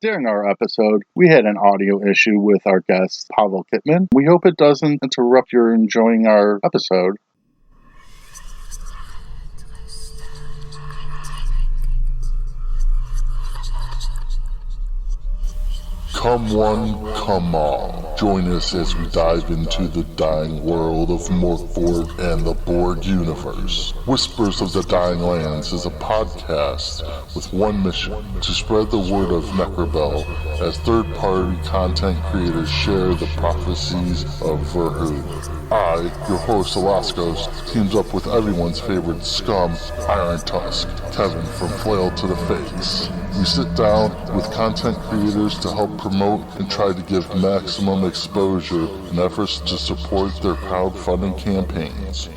During our episode, we had an audio issue with our guest, Pawel Kicman. We hope it doesn't interrupt your enjoying our episode. Come one, come all. Join us as we dive into the dying world of Morkborg and the Borg universe. Whispers of the Dying Lands is a podcast with one mission: to spread the word of Necrobell as third-party content creators share the prophecies of Verhu. I, your host Alaskos, teams up with everyone's favorite scum, Iron Tusk, Kevin from Flail to the Fakes. We sit down with content creators to help promote and try to give maximum exposure in efforts to support their crowdfunding campaigns.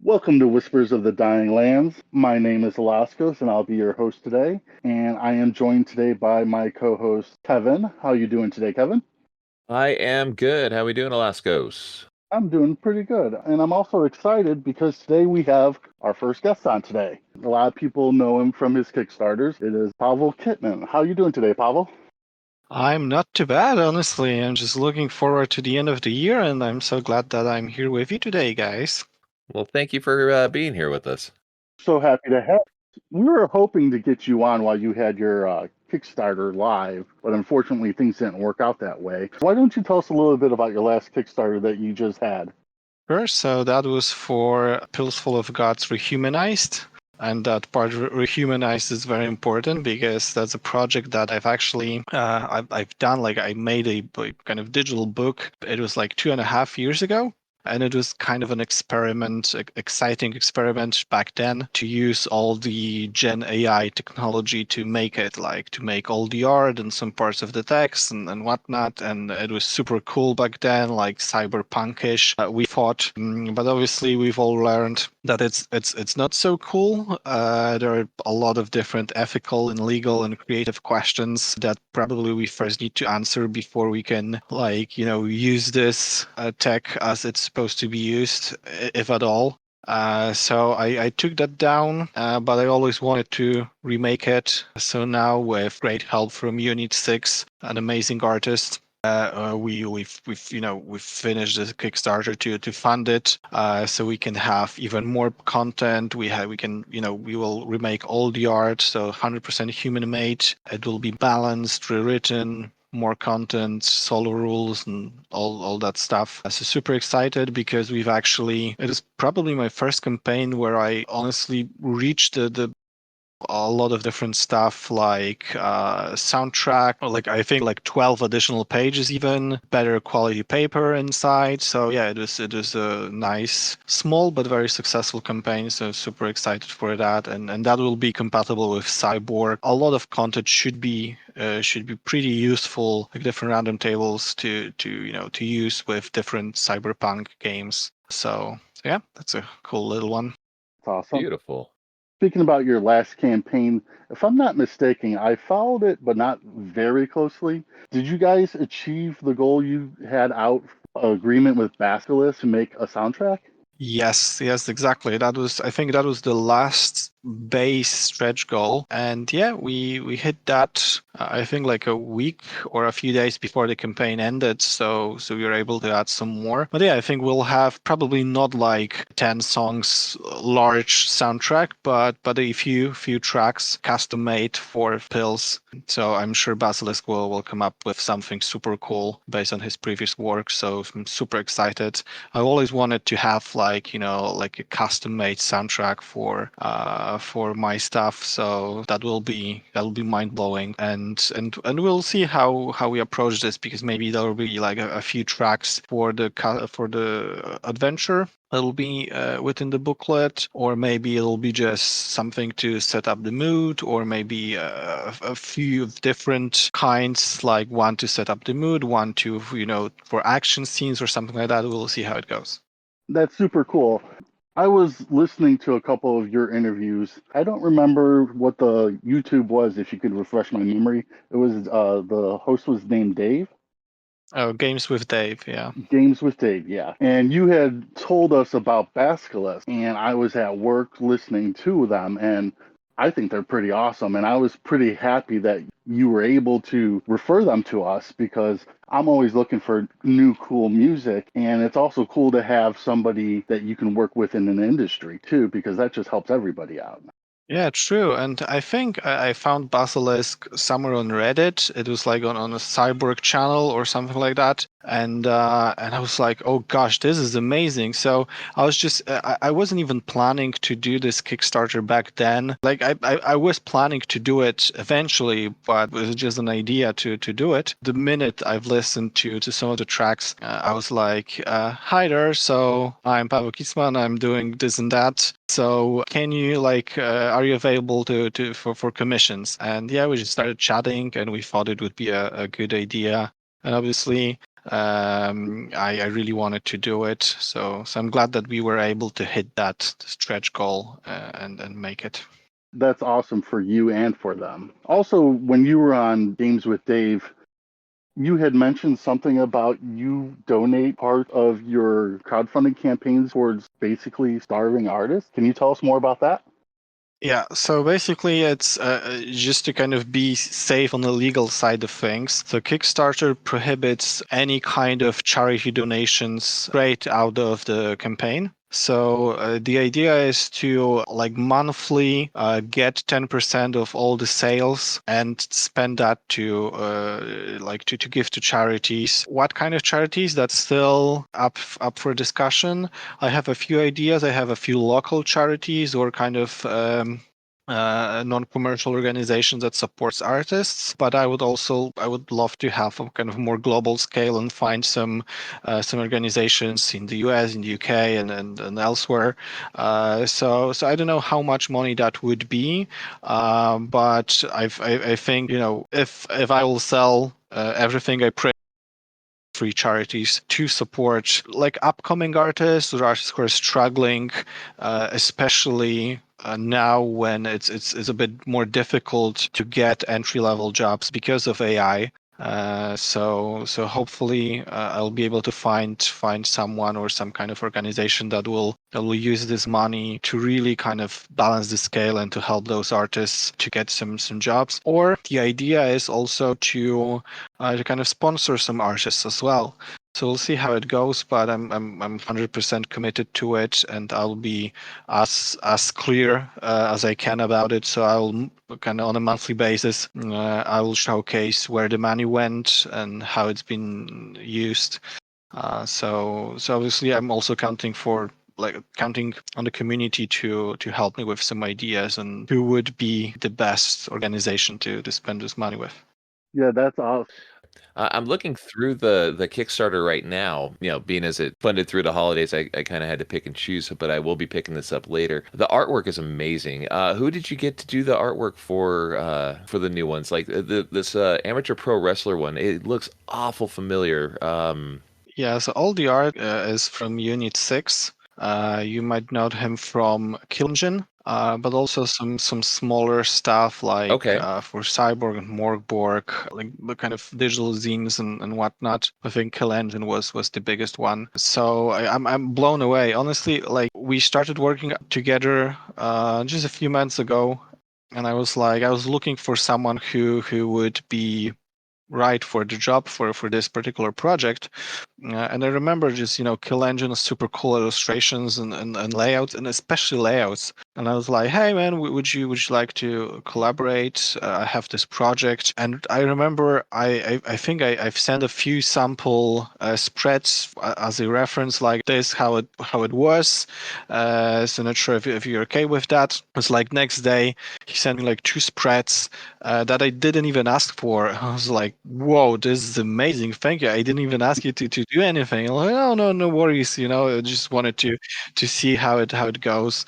Welcome to Whispers of the Dying Lands. My name is Alaskos, and I'll be your host today. And I am joined today by my co-host, Kevin. How are you doing today, Kevin? I am good. How are we doing, Alaskos? I'm doing pretty good. And I'm also excited because today we have our first guest on today. A lot of people know him from his Kickstarters. It is Pawel Kicman. How are you doing today, Pawel? I'm not too bad, honestly. I'm just looking forward to the end of the year, and I'm so glad that I'm here with you today, guys. Well, thank you for being here with us. So happy to have you. We were hoping to get you on while you had your Kickstarter live, but unfortunately things didn't work out that way. Why don't you tell us a little bit about your last Kickstarter that you just had? Sure, so that was for Pills Full of Gods Rehumanized. And that part rehumanized is very important because that's a project that I've actually I've done. Like I made a kind of digital book. It was like 2.5 years ago. And it was kind of an experiment, exciting experiment back then, to use all the Gen AI technology to make it, like to make all the art and some parts of the text and whatnot. And it was super cool back then, like cyberpunkish, we thought. But obviously, we've all learned that it's not so cool. There are a lot of different ethical and legal and creative questions that probably we first need to answer before we can, like, use this tech as it's supposed to be used, if at all. So I took that down, but I always wanted to remake it. So now, with great help from Unitsix, an amazing artist, we've finished the Kickstarter to fund it, so we can have even more content. We will remake all the art, so 100% human made. It will be balanced, rewritten, more content, solo rules, and all that stuff. So super excited because it is probably my first campaign where I honestly reached a lot of different stuff, like soundtrack, like I think like 12 additional pages, even better quality paper inside. So yeah, it was a nice, small but very successful campaign. So super excited for that, and that will be compatible with Cyborg. A lot of content should be pretty useful, like different random tables to use with different cyberpunk games. So yeah, that's a cool little one. That's awesome. Beautiful. Speaking about your last campaign, if I'm not mistaken, I followed it, but not very closely. Did you guys achieve the goal you had out, agreement with Basilisk to make a soundtrack? Yes, exactly. I think that was the last base stretch goal, and yeah, we hit that. I think like a week or a few days before the campaign ended, so we were able to add some more. But yeah, I think we'll have probably not like 10 songs, large soundtrack, but a few tracks custom made for Pills. So I'm sure Basilisk will come up with something super cool based on his previous work. So I'm super excited. I always wanted to have like a custom made soundtrack for my stuff. So that'll be mind blowing, and we'll see how we approach this, because maybe there will be like a few tracks for the adventure that'll be within the booklet, or maybe it'll be just something to set up the mood, or maybe a few of different kinds, like one to set up the mood, one to for action scenes or something like that. We'll see how it goes. That's super cool. I was listening to a couple of your interviews. I don't remember what the YouTube was, if you could refresh my memory. It was the host was named Dave. Oh, Games with Dave, yeah. Games with Dave, yeah. And you had told us about Basilisk, and I was at work listening to them, and I think they're pretty awesome. And I was pretty happy that you were able to refer them to us, because I'm always looking for new, cool music. And it's also cool to have somebody that you can work with in an industry, too, because that just helps everybody out. Yeah, true. And I think I found Basilisk somewhere on Reddit. It was like on a Cyborg channel or something like that. And I was like, oh gosh, this is amazing. So I was just I wasn't even planning to do this Kickstarter back then. Like I was planning to do it eventually, but it was just an idea to do it. The minute I've listened to some of the tracks, I was like, hi there. So I'm Pawel Kicman. I'm doing this and that. So can you are you available for commissions? And yeah, we just started chatting, and we thought it would be a good idea. And obviously, I really wanted to do it. So I'm glad that we were able to hit that stretch goal and make it. That's awesome for you and for them. Also, when you were on Games with Dave, you had mentioned something about you donate part of your crowdfunding campaigns towards basically starving artists. Can you tell us more about that? Yeah, so basically it's just to kind of be safe on the legal side of things. So Kickstarter prohibits any kind of charity donations straight out of the campaign. So the idea is to monthly get 10% of all the sales and spend that to give to charities. What kind of charities? That's still up for discussion. I have a few ideas. I have a few local charities or kind of non-commercial organizations that supports artists, but I would love to have a kind of more global scale and find some organizations in the US, in the UK, and elsewhere. So I don't know how much money that would be, but I think if I will sell everything I print, free charities to support upcoming artists or artists who are struggling, especially now when it's a bit more difficult to get entry-level jobs because of AI. So hopefully I'll be able to find someone or some kind of organization that will use this money to really kind of balance the scale and to help those artists to get some jobs. Or the idea is also to kind of sponsor some artists as well. So we'll see how it goes, but I'm 100% committed to it, and I'll be as clear as I can about it. So I'll kind of on a monthly basis, I will showcase where the money went and how it's been used. So obviously, I'm also counting on the community to help me with some ideas and who would be the best organization to spend this money with. Yeah, that's awesome. I'm looking through the Kickstarter right now. Being as it funded through the holidays, I kind of had to pick and choose, but I will be picking this up later. The artwork is amazing. Who did you get to do the artwork for the new ones? Like this amateur pro wrestler one. It looks awful familiar. Yeah, so all the art is from Unitsix. You might know him from Kill Engine, but also some smaller stuff Okay. for Cyborg and Borg, like the kind of digital zines and whatnot. I think Kill Engine was the biggest one. So I'm blown away. Honestly, we started working together just a few months ago, and I was looking for someone who would be right for the job for this particular project. And I remember just Kill Engine, super cool illustrations and layouts, and especially layouts. And I was like, "Hey, man, would you like to collaborate? I have this project." And I remember I think I've sent a few sample spreads as a reference, like this, how it was. So not sure if you're okay with that. It was like next day he sent me like 2 spreads that I didn't even ask for. I was like, "Whoa, this is amazing! Thank you. I didn't even ask you to do anything." I'm like, "Oh no worries. I just wanted to see how it goes."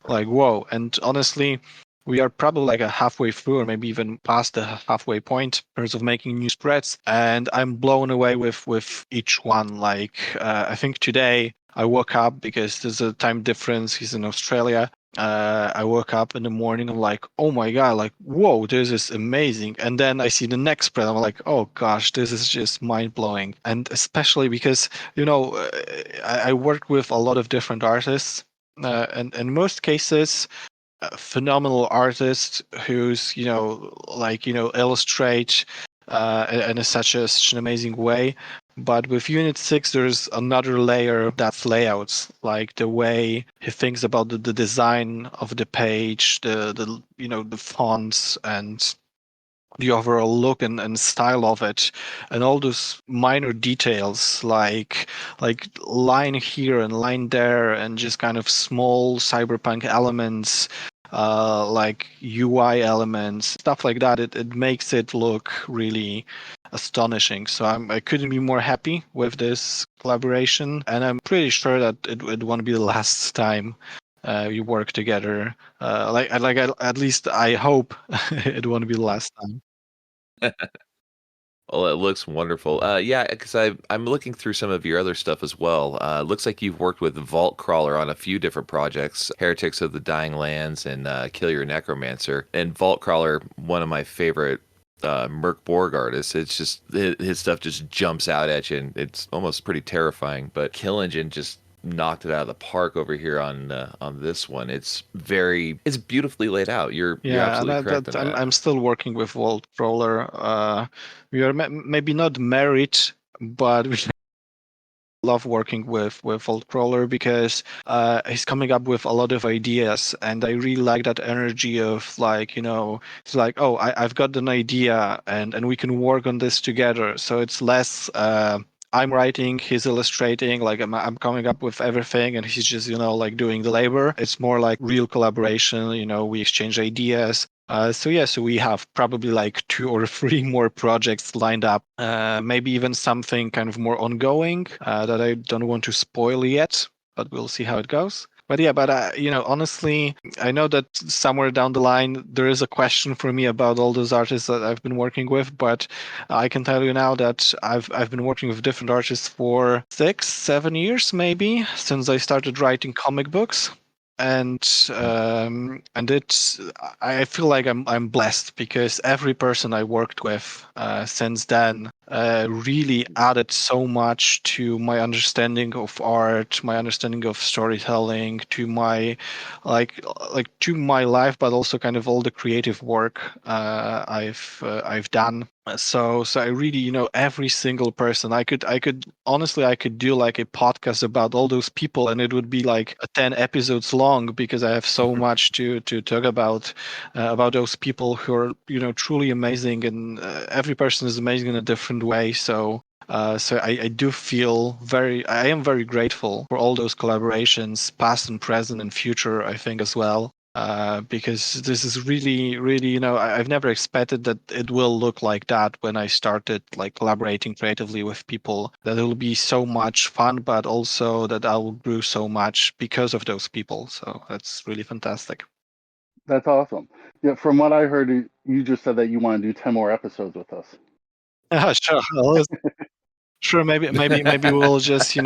Like, whoa. And honestly, we are probably like a halfway through, or maybe even past the halfway point in terms of making new spreads. And I'm blown away with each one. Like, I think today I woke up because there's a time difference. He's in Australia. I woke up in the morning. I'm like, oh my God, like, whoa, this is amazing. And then I see the next spread. I'm like, oh gosh, this is just mind blowing. And especially because, I worked with a lot of different artists. And in most cases, phenomenal artists who's illustrate in such an amazing way. But with Unitsix, there's another layer that's layouts, like the way he thinks about the design of the page, the fonts and the overall look and style of it, and all those minor details like line here and line there, and just kind of small cyberpunk elements, like UI elements, stuff like that. It makes it look really astonishing. So I couldn't be more happy with this collaboration, and I'm pretty sure that it won't be the last time we work together. At least I hope it won't be the last time. Well, it looks wonderful. Yeah, because I'm looking through some of your other stuff as well. Looks like you've worked with Vault Crawler on a few different projects, Heretics of the Dying Lands and Kill Your Necromancer. And Vault Crawler, one of my favorite Merc Borg artists. It's just his stuff just jumps out at you, and it's almost pretty terrifying. But Kill Engine just knocked it out of the park over here on this one. It's beautifully laid out. You're Yeah, and absolutely correct on I'm that. I'm still working with Vault Crawler. We are maybe not married, but we love working with Vault Crawler because he's coming up with a lot of ideas, and I really like that energy of it's like, oh, I've got an idea, and we can work on this together. So it's less. I'm writing, he's illustrating, like I'm coming up with everything, and he's just like doing the labor. It's more like real collaboration. We exchange ideas. So we have probably like 2 or 3 more projects lined up, maybe even something kind of more ongoing that I don't want to spoil yet, but we'll see how it goes. But honestly, I know that somewhere down the line there is a question for me about all those artists that I've been working with, but I can tell you now that I've been working with different artists for 6-7 years maybe since I started writing comic books. And it's I feel like I'm blessed because every person I worked with since then really added so much to my understanding of art, my understanding of storytelling, to my to my life, but also kind of all the creative work I've done. So I really, every single person. I could honestly, I could do like a podcast about all those people, and it would be like 10 episodes long because I have so much to talk about those people who are truly amazing, and every person is amazing in a different way. So I do feel I am very grateful for all those collaborations, past and present and future, I think as well. Because this is really, really, I've never expected that it will look like that when I started like collaborating creatively with people, that it will be so much fun, but also that I will grow so much because of those people. So that's really fantastic. That's awesome. Yeah, from what I heard, you just said that you want to do 10 more episodes with us. Sure. Sure, maybe we'll just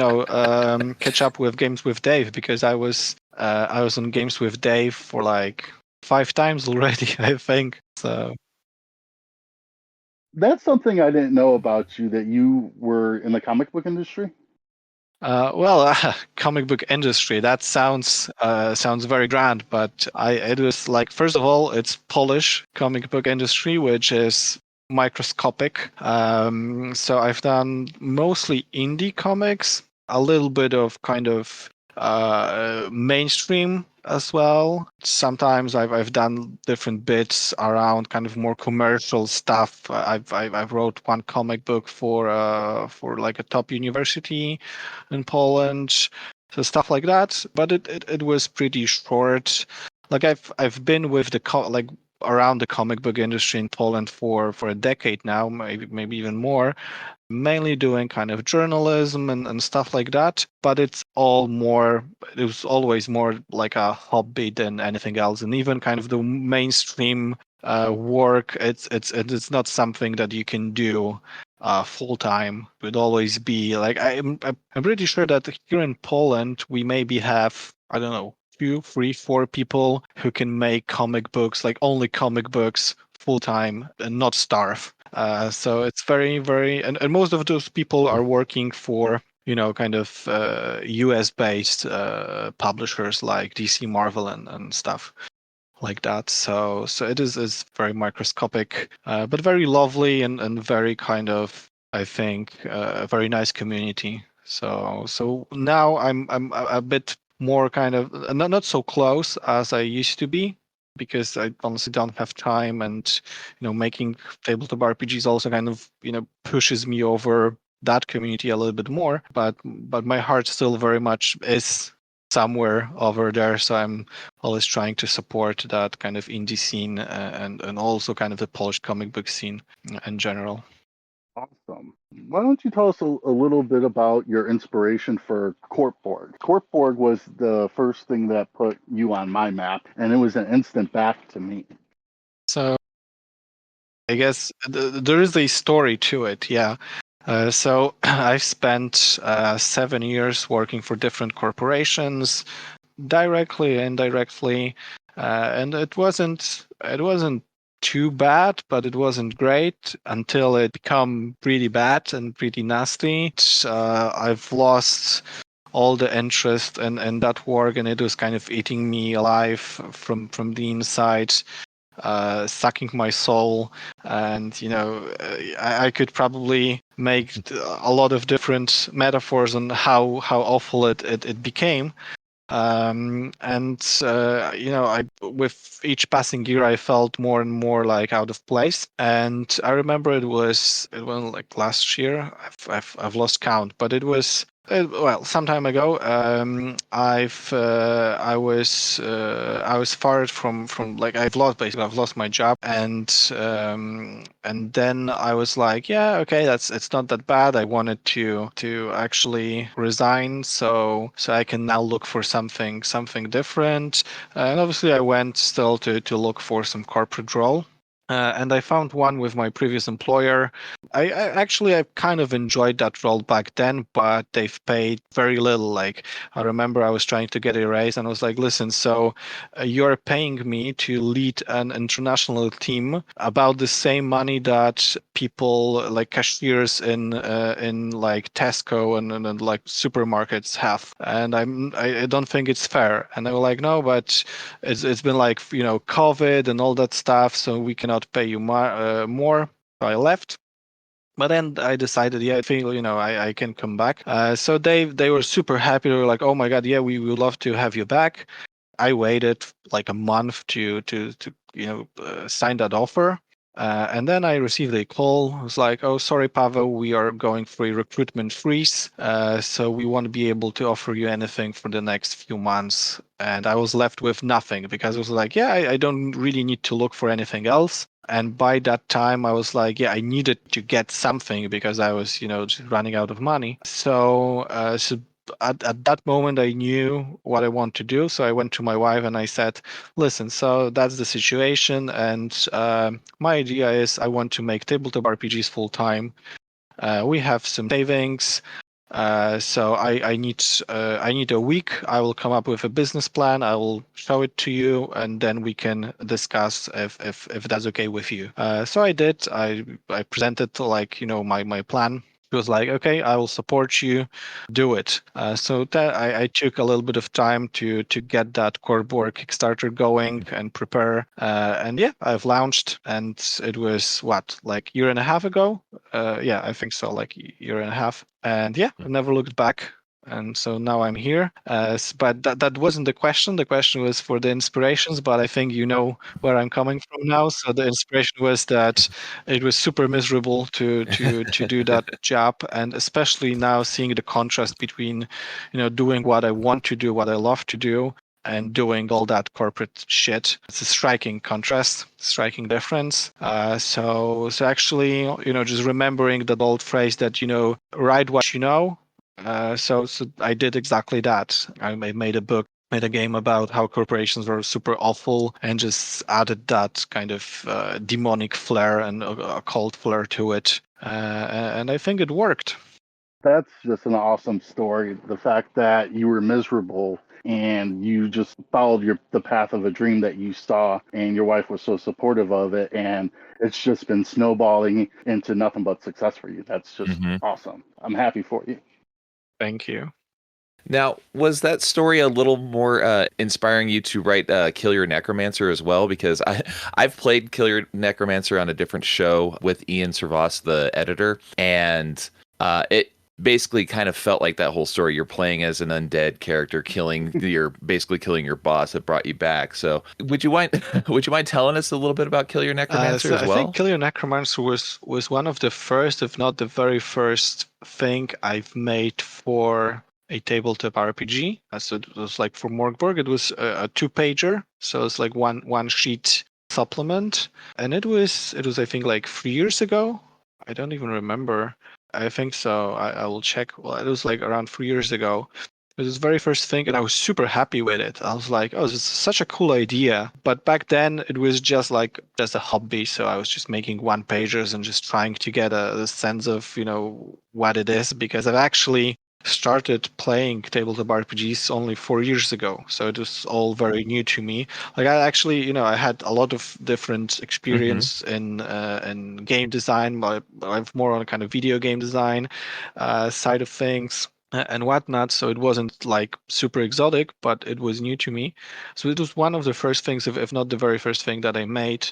catch up with Games with Dave, because I was on Games with Dave for like 5 times already, I think. So That's something I didn't know about you, that you were in the comic book industry. comic book industry, that sounds very grand, but it was like, first of all, it's Polish comic book industry, which is microscopic. So I've done mostly indie comics, a little bit of kind of mainstream as well. Sometimes I've done different bits around kind of more commercial stuff. I've wrote one comic book for like a top university in Poland, so stuff like that. But it was pretty short. Like I've been with like around the comic book industry in Poland for a decade now, maybe even more, mainly doing kind of journalism and stuff like that. But it was always more like a hobby than anything else. And even kind of the mainstream work, it's not something that you can do full time. It would always be like I'm pretty sure that here in Poland we maybe have, I don't know, 2, 3, 4 people who can make comic books, like only comic books, full time and not starve. So it's very, very, and most of those people are working for, kind of US based publishers like DC, Marvel, and stuff like that. So it is very microscopic, but very lovely and very kind of, I think, a very nice community. So now I'm a bit more kind of not so close as I used to be, because I honestly don't have time, and making tabletop RPGs also kind of pushes me over that community a little bit more. But my heart still very much is somewhere over there, so I'm always trying to support that kind of indie scene, and also kind of the Polish comic book scene in general. Awesome. Why don't you tell us a little bit about your inspiration for Corp Borg? Corp Borg was the first thing that put you on my map, and it was an instant back to me. So I guess there is a story to it, yeah. So I've spent 7 years working for different corporations, directly and indirectly, and it wasn't too bad, but it wasn't great until it became pretty bad and pretty nasty. I've lost all the interest in that work, and it was kind of eating me alive from the inside, sucking my soul. And I could probably make a lot of different metaphors on how awful it became. I with each passing year I felt more and more like out of place. And I remember it was like last year. I've lost count, but it was some time ago. I was fired from like I've lost my job. And then I was like, yeah, okay, it's not that bad. I wanted to actually resign, so I can now look for something different. And obviously I went still to look for some corporate role. And I found one with my previous employer. I kind of enjoyed that role back then, but they've paid very little. Like, I remember I was trying to get a raise, and I was like, listen, so you're paying me to lead an international team about the same money that people like cashiers in like Tesco and like supermarkets have, and I don't think it's fair. And they were like, no, but it's been like COVID and all that stuff, so we cannot pay you more. So I left. But then I decided, yeah, I think I can come back. So they were super happy. They were like, oh my god, yeah, we would love to have you back. I waited like a month to sign that offer. And then I received a call. It was like, oh, sorry, Pavel, we are going for a recruitment freeze. So we won't be able to offer you anything for the next few months. And I was left with nothing, because it was like, yeah, I don't really need to look for anything else. And by that time, I was like, yeah, I needed to get something, because I was, just running out of money. So at that moment, I knew what I want to do. So I went to my wife and I said, listen, so that's the situation. And my idea is I want to make tabletop RPGs full time. We have some savings. So I need a week. I will come up with a business plan. I will show it to you, and then we can discuss if that's okay with you. So I did. I presented like my plan. It was like, okay, I will support you, do it. So that I took a little bit of time to get that Corp Borg Kickstarter going and prepare. And yeah, I've launched, and it was like a year and a half ago. Yeah, I think so, like a year and a half. And yeah, I never looked back. And so now I'm here. But that wasn't the question. The question was for the inspirations, but I think you know where I'm coming from now. So the inspiration was that it was super miserable to do that job, and especially now seeing the contrast between, doing what I want to do, what I love to do, and doing all that corporate shit. It's a striking contrast, striking difference. So actually, just remembering that old phrase that, write what you know. So I did exactly that. I made a book, made a game about how corporations were super awful, and just added that kind of demonic flair and occult flair to it. And I think it worked. That's just an awesome story. The fact that you were miserable and you just followed the path of a dream that you saw, and your wife was so supportive of it, and it's just been snowballing into nothing but success for you. That's just awesome. I'm happy for you. Thank you. Now, was that story a little more inspiring you to write Kill Your Necromancer as well? Because I've played Kill Your Necromancer on a different show with Ian Servas, the editor, and it basically kind of felt like that whole story. You're playing as an undead character, basically killing your boss that brought you back. So, would you mind telling us a little bit about Kill Your Necromancer as well? I think Kill Your Necromancer was one of the first, if not the very first, thing I've made for a tabletop RPG. So it was like for Corp Borg, it was a 2-pager. So it's like one sheet supplement, and it was I think like 3 years ago. I don't even remember. I think so. I will check. Well, it was like around 3 years ago. It was the very first thing, and I was super happy with it. I was like, oh, this is such a cool idea. But back then, it was just a hobby. So I was just making 1-pagers and just trying to get a sense of, what it is, because I've actually started playing tabletop RPGs only 4 years ago, so it was all very new to me. Like I actually, I had a lot of different experience in game design, but I'm more on a kind of video game design side of things and whatnot. So it wasn't like super exotic, but it was new to me. So it was one of the first things, if not the very first thing that I made.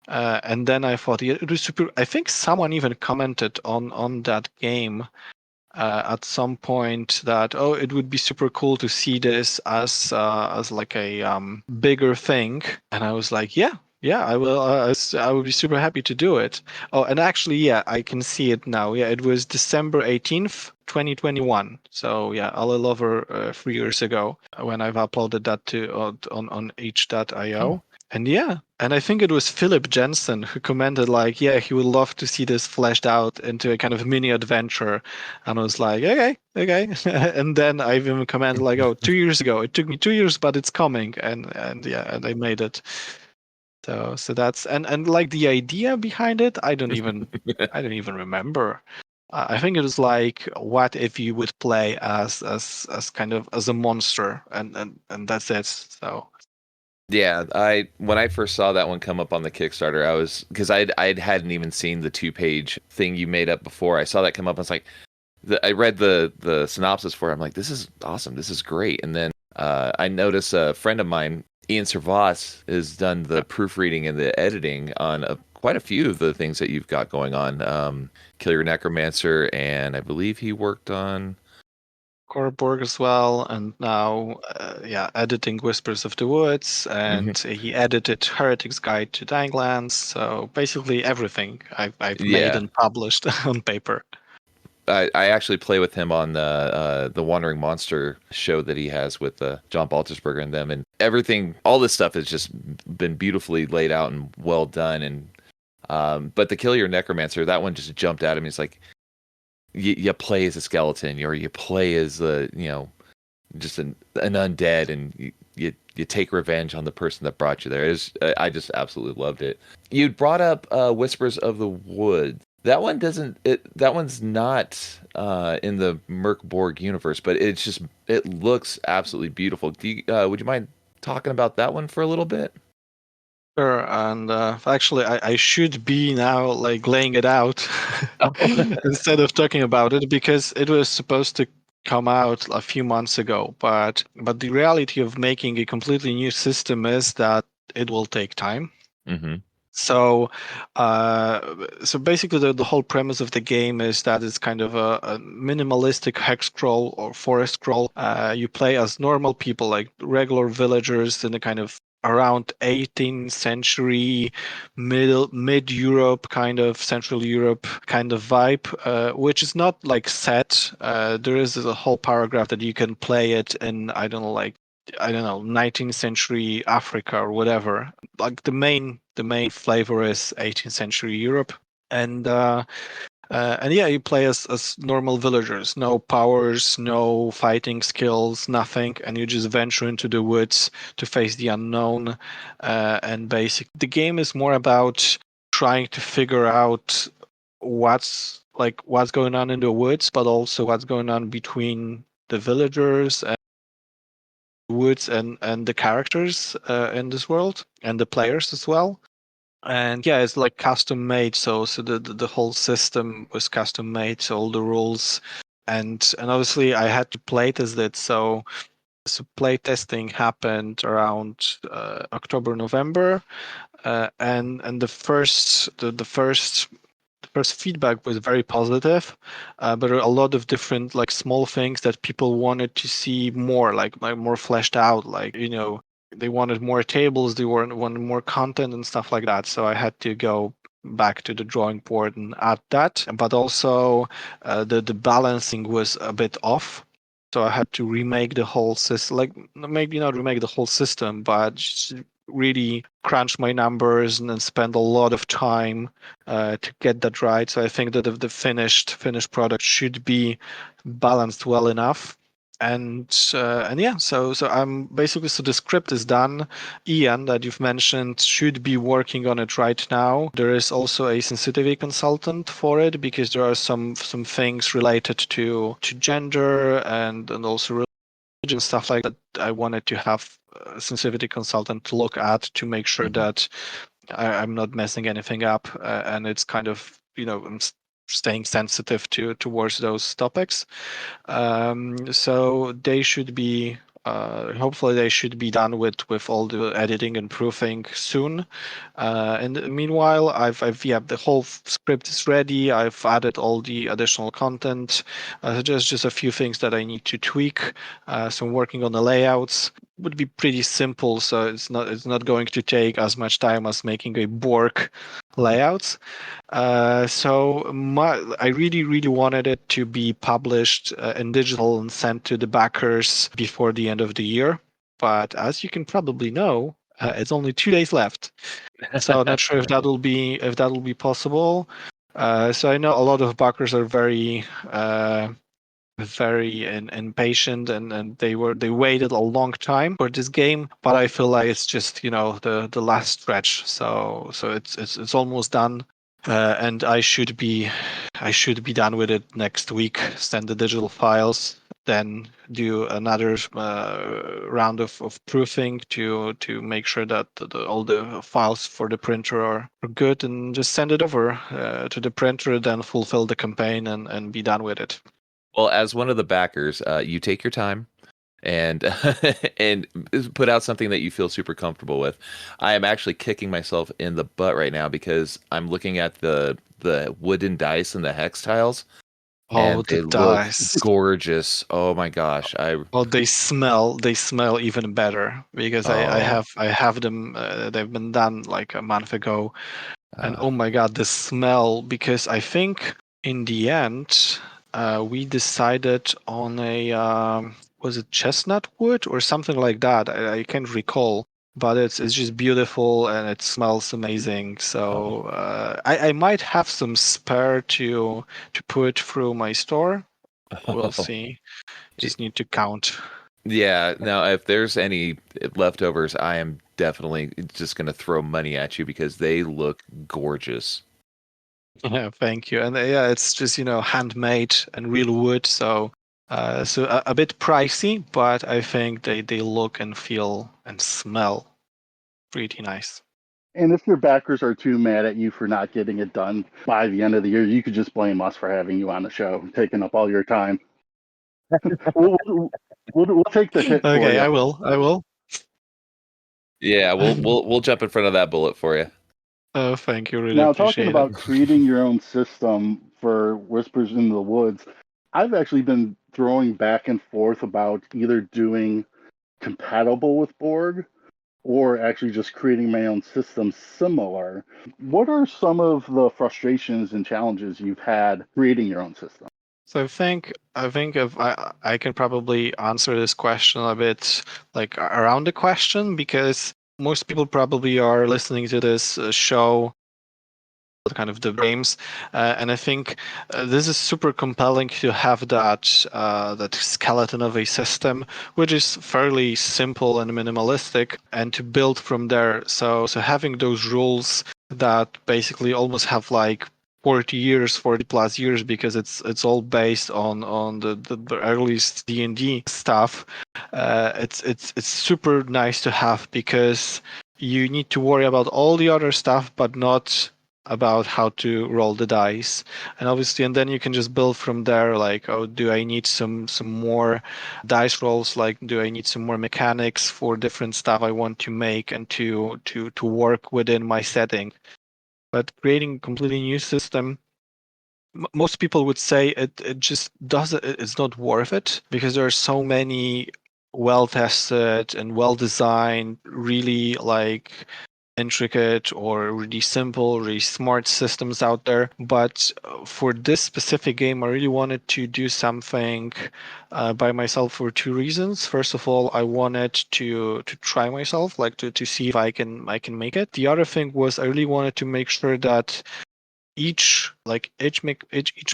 And then I thought it was super. I think someone even commented on that game at some point that it would be super cool to see this as like a bigger thing, and I was like, yeah, I will. I would be super happy to do it. Oh, and actually, yeah, I can see it now. Yeah, it was December 18th, 2021. So yeah, a little over 3 years ago when I've uploaded that to on h.io. And yeah, and I think it was Philip Jensen who commented like, yeah, he would love to see this fleshed out into a kind of mini adventure. And I was like, okay. And then I even commented like, 2 years ago. It took me 2 years, but it's coming. And I made it. So that's and like the idea behind it, I don't even remember. I think it was like, what if you would play as kind of as a monster, and that's it. So. Yeah, when I first saw that one come up on the Kickstarter, I was, because I hadn't even seen the 2-page thing you made up before. I saw that come up. I was like, I read the synopsis for it. I'm like, this is awesome. This is great. And then I noticed a friend of mine, Ian Servas, has done the proofreading and the editing on quite a few of the things that you've got going on. Kill Your Necromancer, and I believe he worked on Corp Borg as well, and now editing Whispers of the Woods, and he edited Heretic's Guide to Dying Lands. So basically everything I've made and published on paper. I actually play with him on the Wandering Monster show that he has with John Baltersberger and them, and everything. All this stuff has just been beautifully laid out and well done. And but the Kill Your Necromancer, that one just jumped out at me. It's like, you play as a skeleton, or you play as just an undead, and you take revenge on the person that brought you there. I just absolutely loved it. You brought up Whispers of the Woods. That one doesn't. That one's not in the Corp Borg universe, but it looks absolutely beautiful. Would you mind talking about that one for a little bit? Sure, and actually, I should be now like laying it out instead of talking about it, because it was supposed to come out a few months ago. But the reality of making a completely new system is that it will take time. So, so basically, the whole premise of the game is that it's kind of a minimalistic hex scroll or forest scroll. You play as normal people, like regular villagers in a kind of around 18th century, mid Europe, kind of Central Europe kind of vibe, which is not like set. There is a whole paragraph that you can play it in, I don't know, 19th century Africa or whatever. Like the main flavor is 18th century Europe, and yeah, you play as normal villagers, no powers, no fighting skills, nothing, and you just venture into the woods to face the unknown. And basically, the game is more about trying to figure out what's going on in the woods, but also what's going on between the villagers and woods and the characters in this world and the players as well. And yeah, it's like custom made, so the whole system was custom made, so all the rules, and obviously I had to play test it. So play testing happened around October, November, and the first feedback was very positive, but a lot of different like small things that people wanted to see more, like more fleshed out, like they wanted more tables, wanted more content and stuff like that. So I had to go back to the drawing board and add that. But also the balancing was a bit off. So I had to remake the whole system, like maybe not remake the whole system, but just really crunch my numbers and then spend a lot of time to get that right. So I think that the finished product should be balanced well enough. And yeah, so I'm basically, so the script is done. Ian, that you've mentioned, should be working on it right now. There is also a sensitivity consultant for it because there are some things related to gender and also religion and stuff like that. I wanted to have a sensitivity consultant to look at to make sure that I'm not messing anything up, and it's kind of I'm staying sensitive towards those topics. So they should be hopefully they should be done with all the editing and proofing soon. And meanwhile, I've the whole script is ready. I've added all the additional content. Just a few things that I need to tweak. So I'm working on the layouts. Would be pretty simple, so it's not going to take as much time as making a Borg layouts. So I really wanted it to be published in digital and sent to the backers before the end of the year. But as you can probably know, it's only 2 days left. So I'm not sure if that will be possible. So I know a lot of backers are very impatient, and they waited a long time for this game, but I feel like it's just the last stretch. So it's almost done, and I should be done with it next week. Send the digital files, then do another round of proofing to make sure that all the files for the printer are good, and just send it over to the printer, then fulfill the campaign and be done with it. Well, as one of the backers, you take your time and and put out something that you feel super comfortable with. I am actually kicking myself in the butt right now because I'm looking at the wooden dice and the hex tiles, Oh, and the they look dice. gorgeous. Oh my gosh. Well, they smell even better because Oh, I have them. They've been done like a month ago, and uh, oh my god, the smell! Because I think in the end, we decided on a was it chestnut wood or something like that. I can't recall, but it's just beautiful and it smells amazing. oh. So I might have some spare to put through my store. We'll see. Just need to count. Yeah, now if there's any leftovers, I am definitely just going to throw money at you because they look gorgeous. Yeah, thank you. And yeah, it's just handmade and real wood, so so a bit pricey, but I think they look and feel and smell pretty nice. And if your backers are too mad at you for not getting it done by the end of the year, you could just blame us for having you on the show, taking up all your time. We'll take the hit for Okay, you. I will. Yeah, we'll jump in front of that bullet for you. Oh, thank you. Really Now, talking appreciate it. about creating your own system for Whispers in the Woods, I've actually been throwing back and forth about either doing compatible with Borg or actually just creating my own system similar. What are some of the frustrations and challenges you've had creating your own system? So I think if I can probably answer this question a bit like around the question, because most people probably are listening to this show kind of the games, and I think this is super compelling to have that skeleton of a system, which is fairly simple and minimalistic, and to build from there. So having those rules that basically almost have like 40 plus years, because it's all based on the earliest D&D stuff. It's super nice to have, because you need to worry about all the other stuff, but not about how to roll the dice. And obviously, and then you can just build from there, like, oh, do I need some more dice rolls? Like, do I need some more mechanics for different stuff I want to make and to work within my setting? But creating a completely new system, most people would say it just doesn't, it's not worth it, because there are so many well tested and well designed, really like intricate or really simple, really smart systems out there. But for this specific game, I really wanted to do something by myself for two reasons. First of all, I wanted to try myself, like to see if I can make it. The other thing was I really wanted to make sure that each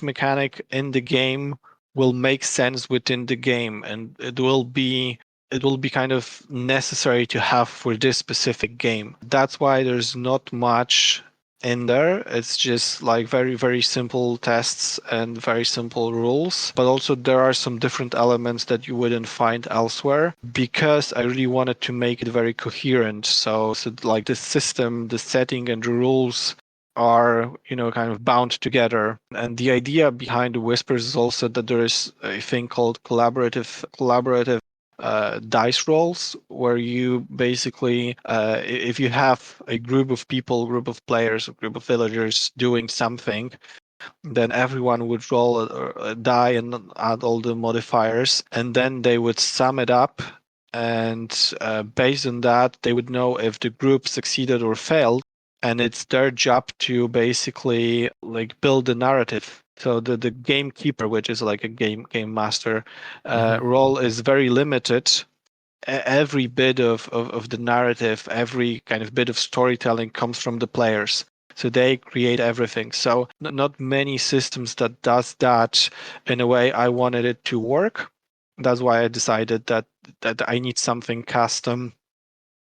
mechanic in the game will make sense within the game, and it will be kind of necessary to have for this specific game. That's why there's not much in there. It's just like very, very simple tests and very simple rules. But also there are some different elements that you wouldn't find elsewhere, because I really wanted to make it very coherent. So like the system, the setting, and the rules are, kind of bound together. And the idea behind the Whispers is also that there is a thing called collaborative dice rolls, where you basically, if you have a group of people, group of players, a group of villagers doing something, then everyone would roll a die and add all the modifiers, and then they would sum it up. And based on that, they would know if the group succeeded or failed, and it's their job to basically like build the narrative. So the gamekeeper, which is like a game master role, is very limited. Every bit of the narrative, every kind of bit of storytelling comes from the players. So they create everything. So not many systems that does that in a way I wanted it to work. That's why I decided that I need something custom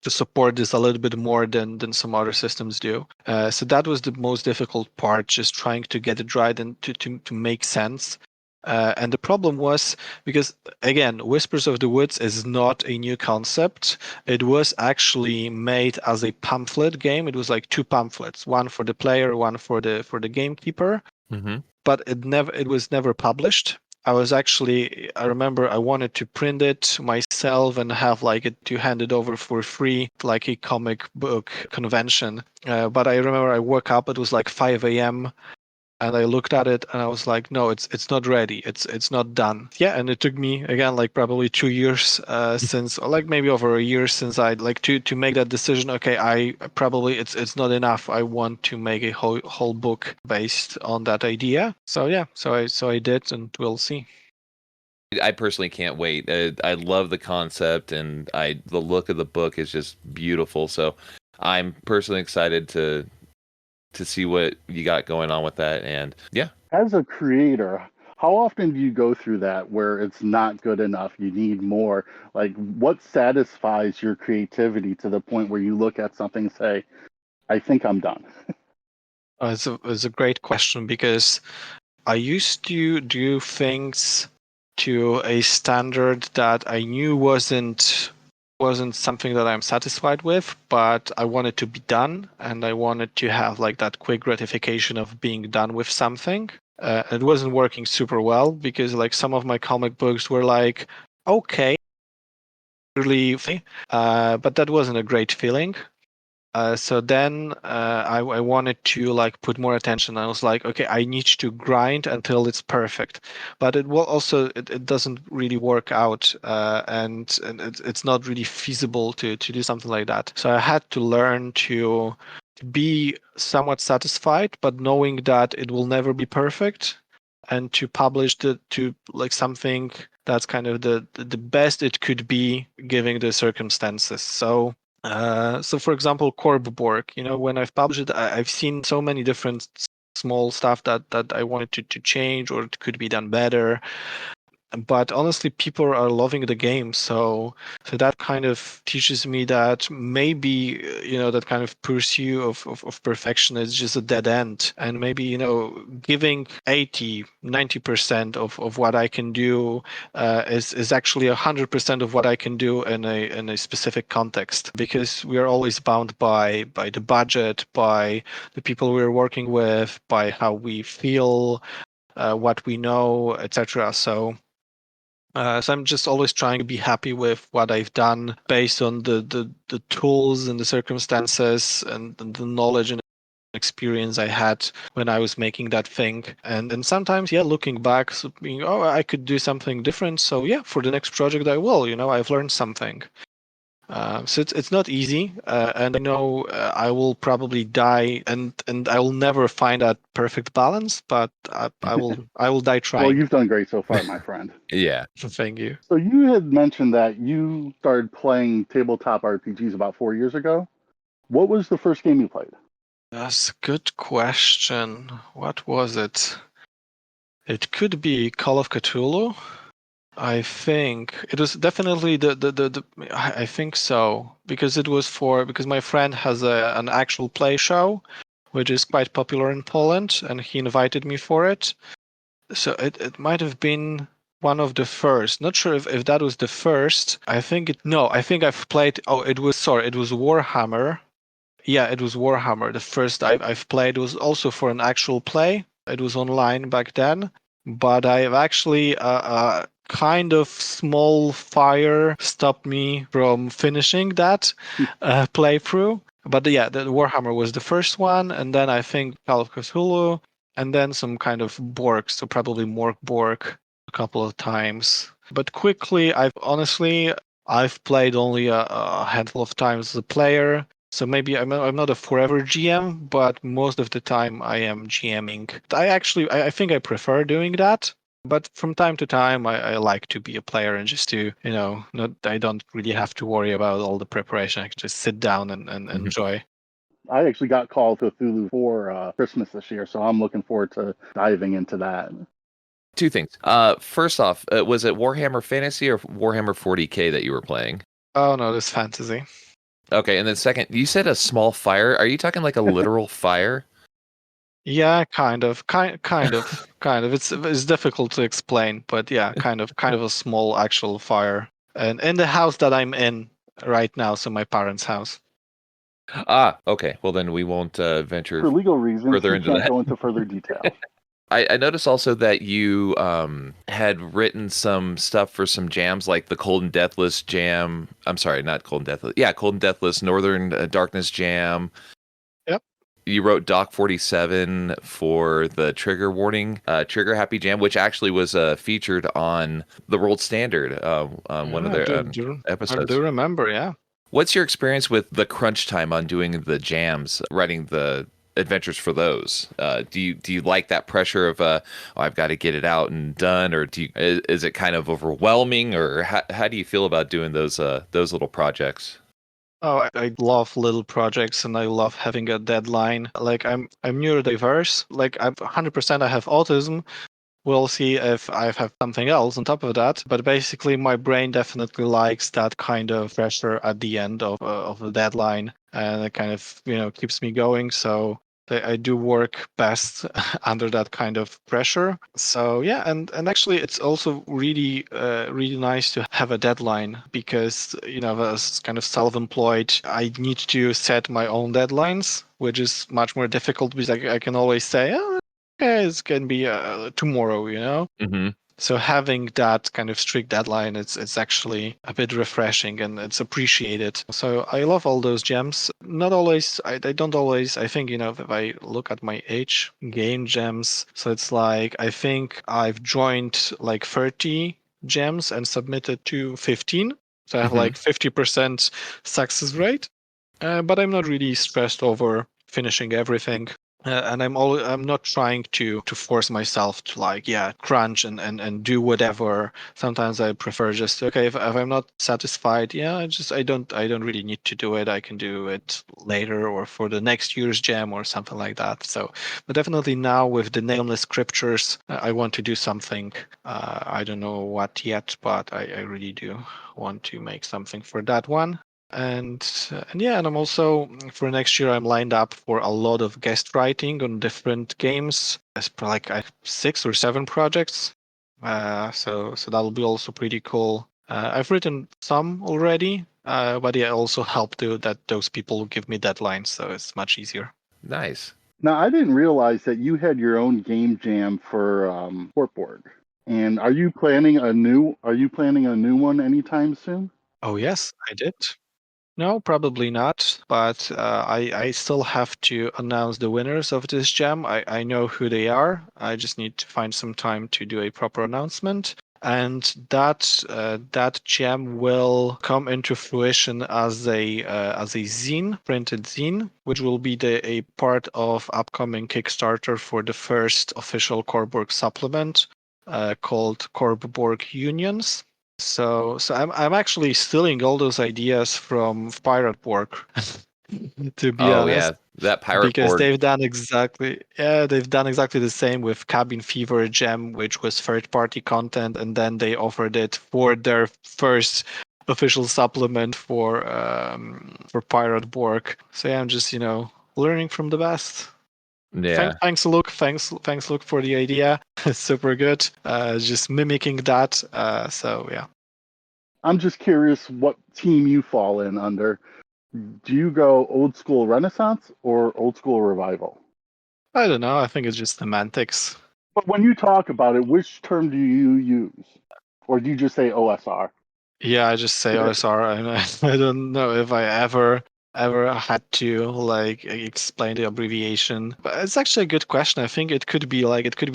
to support this a little bit more than some other systems do. So that was the most difficult part, just trying to get it right and to make sense. And the problem was, because again, Whispers of the Woods is not a new concept. It was actually made as a pamphlet game. It was like two pamphlets, one for the player, one for the gamekeeper. Mm-hmm. But it was never published. I remember I wanted to print it myself and have like it to hand it over for free, like a comic book convention. But I remember I woke up, it was like 5 a.m. and I looked at it and I was like, no, it's not ready. It's not done. Yeah, and it took me again like probably 2 years since, or like maybe over a year since I like to make that decision. Okay, I probably it's not enough. I want to make a whole book based on that idea. So yeah, so I did, and we'll see. I personally can't wait. I love the concept, and the look of the book is just beautiful. So I'm personally excited to see what you got going on with that. And yeah, As a creator, how often do you go through that where it's not good enough? You need more. Like, what satisfies your creativity to the point where you look at something and say, I think I'm done? It's a great question, because I used to do things to a standard that I knew wasn't something that I'm satisfied with, but I wanted to be done, and I wanted to have like that quick gratification of being done with something. It wasn't working super well, because like some of my comic books were like, okay, really, but that wasn't a great feeling. So then I wanted to like put more attention. I was like, okay, I need to grind until it's perfect, but it will also it doesn't really work out, and it's not really feasible to do something like that. So I had to learn to be somewhat satisfied, but knowing that it will never be perfect, and to publish to like something that's kind of the best it could be given the circumstances. So for example, Corp Borg, when I've published it, I've seen so many different small stuff that I wanted to change or it could be done better. But honestly, people are loving the game, so that kind of teaches me that maybe that kind of pursuit of perfection is just a dead end, and maybe giving 80-90% of what I can do is actually 100% of what I can do in a specific context, because we are always bound by the budget, by the people we're working with, by how we feel, what we know, etc. So I'm just always trying to be happy with what I've done based on the tools and the circumstances and the knowledge and experience I had when I was making that thing. And sometimes, yeah, looking back, so being, oh, I could do something different. So yeah, for the next project I will. I've learned something. So it's not easy, and I know I will probably die, and I will never find that perfect balance. But I will die Well, trying. you've done great so far, my friend. Yeah. Thank you. So you had mentioned that you started playing tabletop RPGs about 4 years ago. What was the first game you played? That's a good question. What was it? It could be Call of Cthulhu. I think it was definitely the I think so, because because my friend has an actual play show, which is quite popular in Poland, and he invited me for it. So it might have been one of the first. Not sure if that was the first. I think I've played. Oh, it was Warhammer. Yeah, it was Warhammer. The first I've played was also for an actual play. It was online back then, but I've actually kind of small fire stopped me from finishing that playthrough. But yeah, the Warhammer was the first one, and then I think Call of Cthulhu, and then some kind of Borg, so probably Mork Borg a couple of times. But quickly, I've played only a handful of times as a player. So maybe I'm not a forever GM, but most of the time I am GMing. I think I prefer doing that. But from time to time, I like to be a player and just to, I don't really have to worry about all the preparation. I can just sit down and enjoy. I actually got Call of Cthulhu for Christmas this year, so I'm looking forward to diving into that. Two things. First off, was it Warhammer Fantasy or Warhammer 40K that you were playing? Oh, no, this fantasy. Okay, and then second, you said a small fire. Are you talking like a literal fire? Yeah, kind of. It's difficult to explain, but yeah, kind of a small actual fire. And in the house that I'm in right now, so my parents' house. Ah, okay. Well, then we won't venture For legal reasons, further we into can't that. go into further detail. I noticed also that you had written some stuff for some jams, like the Cold and Deathless jam. I'm sorry, not Cold and Deathless. Yeah, Cold and Deathless Northern Darkness jam. Yep. You wrote Doc 47 for the Trigger Warning, Trigger Happy Jam, which actually was featured on the World Standard, one of their episodes. I do remember, yeah. What's your experience with the crunch time on doing the jams, writing the adventures for those? Do you like that pressure of I've got to get it out and done, or is it kind of overwhelming, or how do you feel about doing those little projects? Oh, I love little projects and I love having a deadline. Like I'm neurodiverse. Like I'm 100% I have autism. We'll see if I have something else on top of that. But basically, my brain definitely likes that kind of pressure at the end of the deadline, and it kind of keeps me going. So I do work best under that kind of pressure. So yeah, and actually, it's also really really nice to have a deadline, because as kind of self-employed, I need to set my own deadlines, which is much more difficult because I can always say, oh, okay, it's gonna be tomorrow, Mm-hmm. So having that kind of strict deadline, it's actually a bit refreshing and it's appreciated. So I love all those gems. Not always, I don't always, I think, if I look at my age, game gems, so it's like, I think I've joined like 30 gems and submitted to 15. So I have like 50% success rate. But I'm not really stressed over finishing everything. And I'm not trying to force myself to crunch and do whatever. Sometimes I prefer just if I'm not satisfied, I don't really need to do it. I can do it later or for the next year's gem or something like that. So, but definitely now with the nameless scriptures, I want to do something. I don't know what yet, but I really do want to make something for that one. And I'm also for next year I'm lined up for a lot of guest writing on different games. It's like 6 or 7 projects. So that'll be also pretty cool. I've written some already, but also help that those people give me deadlines, so it's much easier. Nice. Now, I didn't realize that you had your own game jam for Corp Borg. And are you planning a new one anytime soon? Oh yes, I did. No, probably not. But I still have to announce the winners of this jam. I know who they are. I just need to find some time to do a proper announcement. And that gem will come into fruition as a zine, printed zine, which will be a part of upcoming Kickstarter for the first official Corp Borg supplement called Corp Borg Unions. So I'm actually stealing all those ideas from Pirate Borg, to be Oh honest, yeah, that pirate because board. they've done exactly the same with Cabin Fever Gem, which was third-party content, and then they offered it for their first official supplement for Pirate Borg. So I'm just learning from the best. Yeah. Thanks, Luke. Thanks, Luke, for the idea. Super good. Just mimicking that. So yeah. I'm just curious what team you fall in under. Do you go old school Renaissance or old school Revival? I don't know. I think it's just semantics. But when you talk about it, which term do you use? Or do you just say OSR? Yeah, I just say OSR. I don't know if I ever had to explain the abbreviation. But it's actually a good question. I think it could be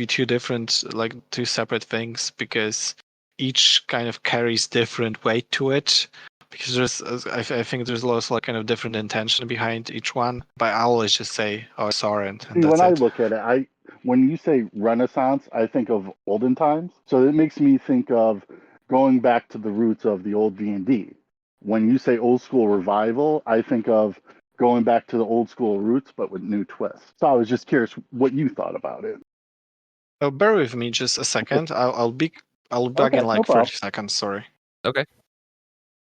two separate things, because each kind of carries different weight to it. Because I think there's lots kind of different intention behind each one. But I always just say OSR and See, that's when I it. look at it, when you say Renaissance, I think of olden times. So it makes me think of going back to the roots of the old D&D. When you say old school Revival, I think of going back to the old school roots, but with new twists. So I was just curious what you thought about it. Oh, bear with me just a second. I'll be back in Okay, no 30 problem. seconds. Sorry. Okay.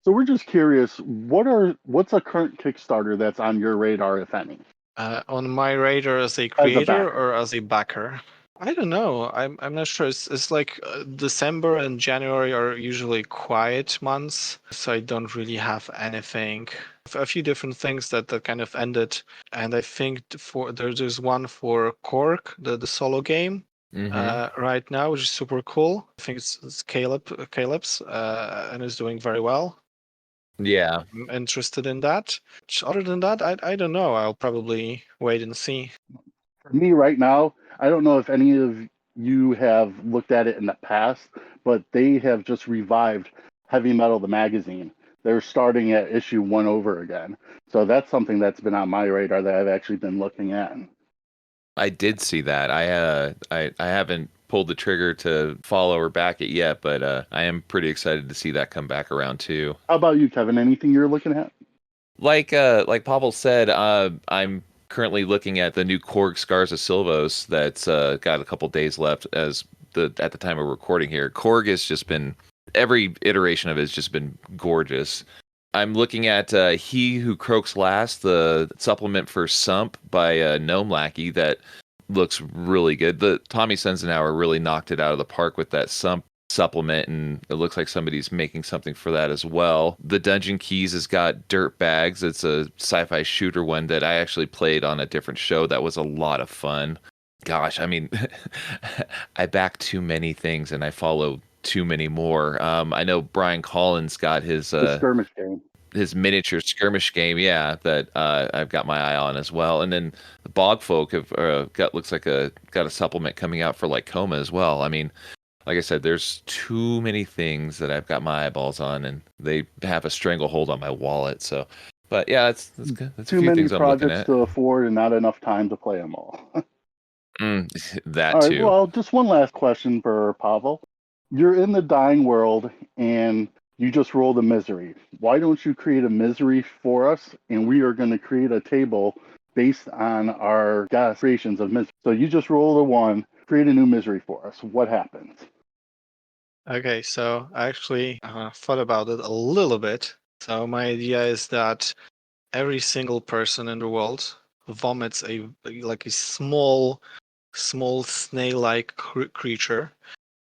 So we're just curious, what's a current Kickstarter that's on your radar, if any? On my radar as a As a creator backer. or as a backer? I don't know. I'm not sure. It's like December and January are usually quiet months, so I don't really have anything. A few different things that kind of ended, and I think there's one for Cork, the solo game. Right now, which is super cool. I think it's Caleb's, and is doing very well. Yeah. I'm interested in that. Other than that, I don't know. I'll probably wait and see. For me right now, I don't know if any of you have looked at it in the past, but they have just revived Heavy Metal the magazine. They're starting at issue 1 over again. So that's something that's been on my radar that I've actually been looking at. I did see that. I haven't pulled the trigger to follow or back it yet, but I am pretty excited to see that come back around too. How about you, Kevin? Anything you're looking at? Like Pavel said, I'm currently looking at the new Korg Scars of Silvos that's got a couple days left at the time of recording here. Korg has just been, every iteration of it has just been gorgeous. I'm looking at He Who Croaks Last, the supplement for Sump by Gnome Lackey that looks really good. The Tommy Sensenauer really knocked it out of the park with that Sump supplement, and it looks like somebody's making something for that as well. The Dungeon Keys has got Dirt Bags. It's a sci-fi shooter one that I actually played on a different show that was a lot of fun. Gosh, I mean, I back too many things and I follow too many more. I know Brian Collins got The skirmish game. his miniature skirmish game, yeah, that I've got my eye on as well. And then the Bog Folk have got looks like got a supplement coming out for like Coma as well. I mean, like I said, there's too many things that I've got my eyeballs on, and they have a stranglehold on my wallet. So, but yeah, that's good. That's a Too few many things I'm looking projects at. to afford and not enough time to play them all. That All right, too. well, just one last question for Pavel. You're in the dying world and you just rolled a misery. Why don't you create a misery for us? And we are going to create a table based on our guest creations of misery. So you just rolled a one, create a new misery for us. What happens? Okay, so I actually thought about it a little bit. So my idea is that every single person in the world vomits like a small snail-like creature.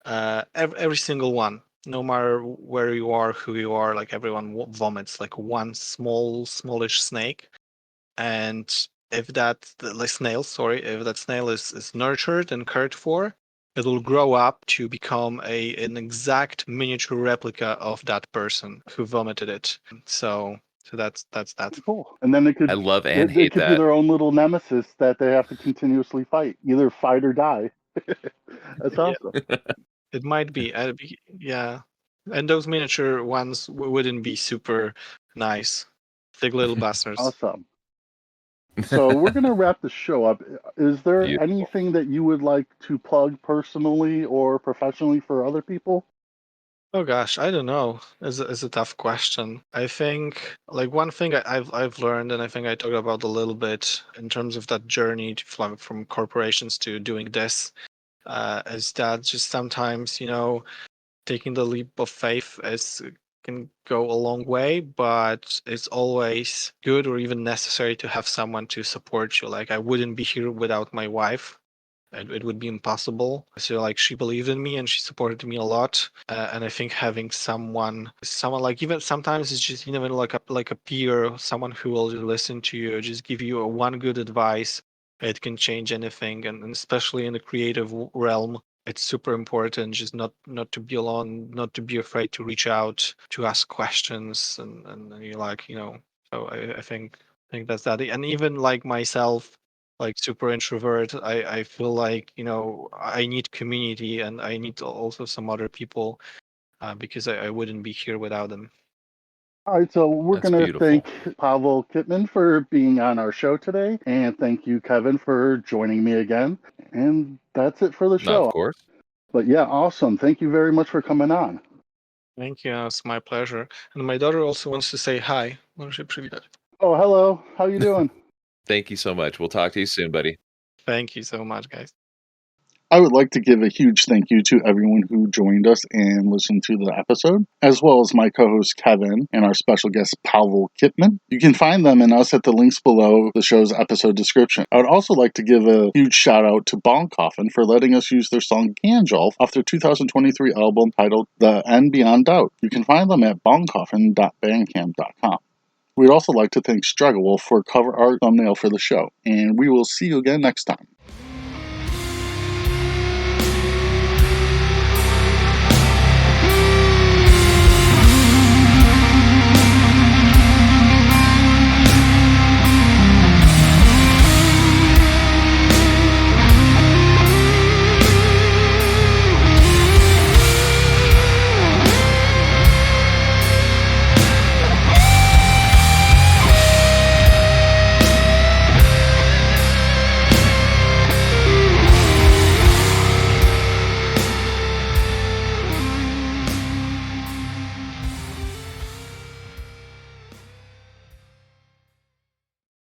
Every single one, no matter where you are, who you are, like everyone vomits like one smallish snake. And if if that snail is nurtured and cared for, it will grow up to become an exact miniature replica of that person who vomited it. So that's that. Cool. And then I love and they hate could be that. their own little nemesis that they have to continuously fight, either fight or die. That's Yeah, awesome. it might be. Yeah, and those miniature ones wouldn't be super nice, thick little bastards. Awesome. So we're going to wrap the show up. Is there Beautiful. anything that you would like to plug personally or professionally for other people? Oh gosh, I don't know. It's a tough question. I think like one thing I've learned, and I think I talked about a little bit in terms of that journey from corporations to doing this, is that just sometimes taking the leap of faith can go a long way, but it's always good or even necessary to have someone to support you. Like I wouldn't be here without my wife. It would be impossible. So like she believed in me and she supported me a lot. And I think having someone like even sometimes it's just like a peer, someone who will just listen to you, just give you a one good advice. It can change anything, and especially in the creative realm, it's super important just not to be alone, not to be afraid to reach out, to ask questions, and you like So I think that's that. And even like myself, like super introvert, I feel like I need community and I need also some other people, because I wouldn't be here without them. All right, so we're That's going to thank beautiful. Pawel Kicman for being on our show today. And thank you, Kevin, for joining me again. And that's it for the No, of show. course. But yeah, awesome. Thank you very much for coming on. Thank you. It's my pleasure. And my daughter also wants to say hi. Może się przywitać. Oh, hello. How you doing? Thank you so much. We'll talk to you soon, buddy. Thank you so much, guys. I would like to give a huge thank you to everyone who joined us and listened to the episode, as well as my co-host Kevin and our special guest Pawel Kicman. You can find them and us at the links below the show's episode description. I would also like to give a huge shout out to Bong Coffin for letting us use their song Ganjalf off their 2023 album titled The End Beyond Doubt. You can find them at bongcoffin.bandcamp.com. We'd also like to thank Strega for cover art thumbnail for the show, and we will see you again next time.